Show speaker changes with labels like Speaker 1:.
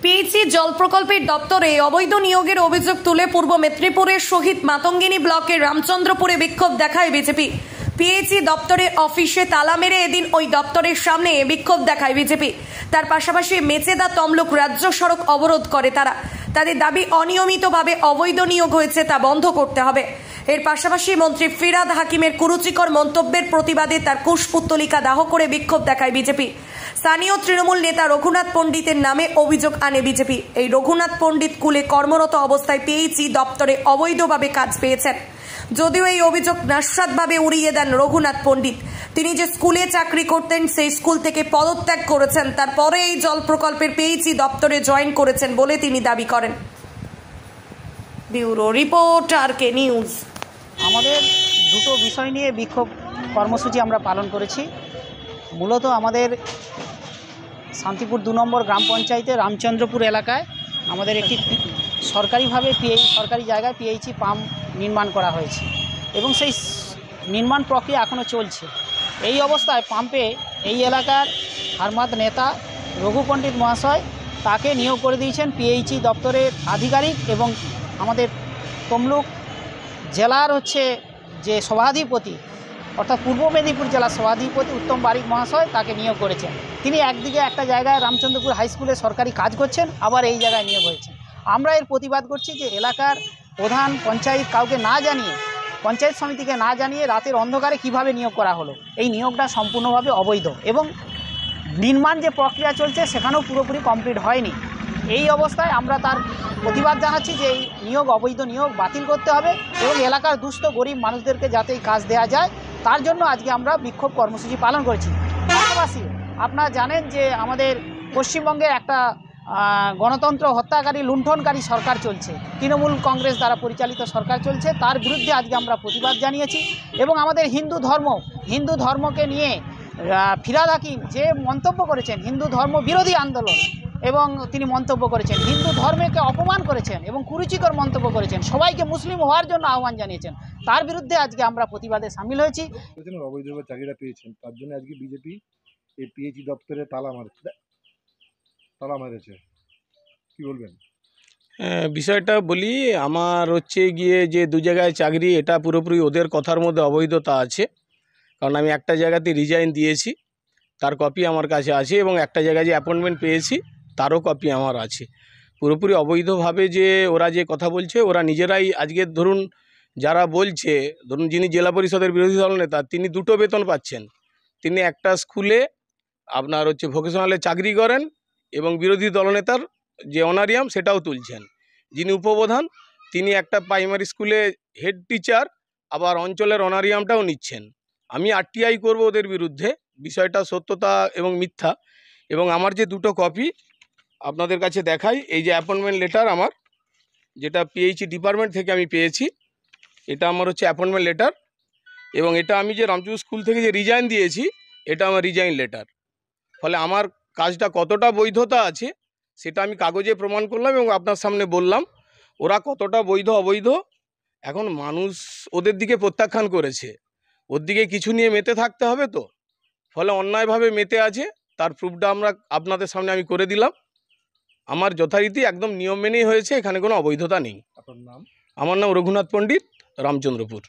Speaker 1: PHE জল প্রকল্পের দপ্তরে অবৈধ নিয়োগের অভিযোগ তুলে পূর্ব মেদিনীপুরের শহীদ মাতঙ্গিনী ব্লকের রামচন্দ্রপুরে বিক্ষোভ দেখায় বিজেপি। পিএইচই দপ্তরের অফিসে তালা মেরে এদিন ওই দপ্তরের সামনে বিক্ষোভ দেখায় বিজেপি। তার পাশাপাশি মেচেদা তমলুক রাজ্য সড়ক অবরোধ করে তারা। তাদের দাবি অনিয়মিতভাবে অবৈধ নিয়োগ হয়েছে তা বন্ধ করতে হবে। এর পাশাপাশি মন্ত্রী ফিরহাদ হাকিমের কুরুচিকর মন্তব্যের প্রতিবাদে তার কুশপুত্তলিকা দাহ করে বিক্ষোভ দেখায় বিজেপি। স্থানীয় তৃণমূল নেতা রঘুনাথ পণ্ডিতের নামে অভিযোগ আনে বিজেপি। এই রঘুনাথ পণ্ডিত স্কুলে কর্মরত অবস্থায় পিএইচই দপ্তরে অবৈধভাবে কাজ পেয়েছেন। যদিও এই অভিযোগ নাস্বাদভাবে উড়িয়ে দেন রঘুনাথ পণ্ডিত। তিনি যে স্কুলে চাকরি করতেন সেই স্কুল থেকে পদত্যাগ করেছেন, তারপরে এই জল প্রকল্পের পিএইচই দপ্তরে জয়েন করেছেন বলে তিনি দাবি করেন। Bureau report RK News.
Speaker 2: আমাদের দুটো বিষয় নিয়ে বিক্ষোভ কর্মসূচি আমরা পালন করেছি। মূলত আমাদের শান্তিপুর 2 নম্বর গ্রাম পঞ্চায়েতে রামচন্দ্রপুর এলাকায় আমাদের একটি সরকারিভাবে সরকারি জায়গায় পিএইচই পাম্প নির্মাণ করা হয়েছে এবং সেই নির্মাণ প্রক্রিয়া এখনও চলছে। এই অবস্থায় পাম্পে এই এলাকার ফার্মাদ নেতা রঘু পণ্ডিত মহাশয় তাকে নিয়োগ করে দিয়েছেন পিএইচই দপ্তরের আধিকারিক এবং আমাদের তমলুক জেলার যে সভাধিপতি অর্থাৎ পূর্ব মেদিনীপুর জেলার সভাধিপতি উত্তম বারিক মহাশয় তাকে নিয়োগ করেছেন। তিনি একদিকে একটা জায়গায় রামচন্দ্রপুর হাই স্কুলে সরকারি কাজ করছেন, আবার এই জায়গায় নিয়োগ হয়েছেন। আমরা এর প্রতিবাদ করছি যে এলাকার প্রধান পঞ্চায়েত কাউকে না জানিয়ে, পঞ্চায়েত সমিতিকে না জানিয়ে রাতের অন্ধকারে কিভাবে নিয়োগ করা হলো। এই নিয়োগটা সম্পূর্ণভাবে অবৈধ এবং নির্মাণ যে প্রক্রিয়া চলছে সেখানেও পুরোপুরি কমপ্লিট হয়নি। এই অবস্থায় আমরা তার প্রতিবাদ জানাচ্ছি যে এই নিয়োগ অবৈধ নিয়োগ বাতিল করতে হবে এবং এলাকার দুস্থ গরিব মানুষদেরকে যাতে এই কাজ দেওয়া যায় তার জন্য আজকে আমরা বিক্ষোভ কর্মসূচি পালন করেছি। পাশাপাশি আপনারা জানেন যে আমাদের পশ্চিমবঙ্গে একটা গণতন্ত্র হত্যাকারী লুণ্ঠনকারী সরকার চলছে, তৃণমূল কংগ্রেস দ্বারা পরিচালিত সরকার চলছে। তার বিরুদ্ধে আজকে আমরা প্রতিবাদ জানিয়েছি এবং আমাদের হিন্দু ধর্মকে নিয়ে ফিরহাদ হাকিম যে মন্তব্য করেছেন, হিন্দু ধর্ম বিরোধী আন্দোলন এবং তিনি মন্তব্য করেছেন, হিন্দু ধর্মকে অপমান করেছেন এবং কুরুচিকর মন্তব্য করেছেন, সবাইকে মুসলিম হওয়ার জন্য আহ্বান জানিয়েছেন। তার বিরুদ্ধে আজকে আমরা প্রতিবাদে সামিল হয়েছি।
Speaker 3: অবৈধভাবে চাকরিটা পেয়েছেন তার জন্য আজকে বিজেপি এই পিএইচই দপ্তরে তালা মারেছে, কি বলবেন?
Speaker 4: বিষয়টা বলি, আমার গিয়ে যে 2 জায়গায় চাকরি, এটা পুরোপুরি ওদের কথার মধ্যে অবৈধতা আছে। কারণ আমি একটা জায়গাতে রিজাইন দিয়েছি, তার কপি আমার কাছে আছে, এবং একটা জায়গায় যে অ্যাপয়েন্টমেন্ট পেয়েছি তারও কপি আমার আছে। পুরোপুরি অবৈধভাবে যে ওরা যে কথা বলছে, ওরা নিজেরাই আজকে যারা বলছে, যিনি জেলা পরিষদের বিরোধী দল নেতা, তিনি 2টো বেতন পাচ্ছেন। তিনি একটা স্কুলে আপনার ভোকেশনালে চাকরি করেন এবং বিরোধী দলনেতার যে অনারিয়াম সেটাও তুলছেন। যিনি উপপ্রধান তিনি একটা প্রাইমারি স্কুলে হেড টিচার, আবার অঞ্চলের অনারিয়ামটাও নিচ্ছেন। আমি আরটিআই করব ওদের বিরুদ্ধে, বিষয়টা সত্যতা এবং মিথ্যা। এবং আমার যে 2টো কপি আপনাদের কাছে দেখাই, এই যে অ্যাপয়েন্টমেন্ট লেটার আমার, যেটা পিএইচই ডিপার্টমেন্ট থেকে আমি পেয়েছি, এটা আমার অ্যাপয়েন্টমেন্ট লেটার, এবং এটা আমি যে রামচন্দ্র স্কুল থেকে যে রিজাইন দিয়েছি এটা আমার রিজাইন লেটার। ফলে আমার কাজটা কতটা বৈধতা আছে সেটা আমি কাগজে প্রমাণ করলাম এবং আপনার সামনে বললাম। ওরা কতটা বৈধ অবৈধ এখন মানুষ ওদের দিকে প্রত্যাখ্যান করেছে, ওর দিকে কিছু নিয়ে মেতে থাকতে হবে তো, ফলে অন্যায়ভাবে মেতে আছে। তার প্রুফটা আপনাদের সামনে আমি করে দিলাম। আমার যথারীতি একদম নিয়ম মেনেই হয়েছে, এখানে কোনো অবৈধতা নেই।
Speaker 3: আপনার নাম?
Speaker 4: আমার নাম রঘুনাথ পণ্ডিত, রামচন্দ্রপুর।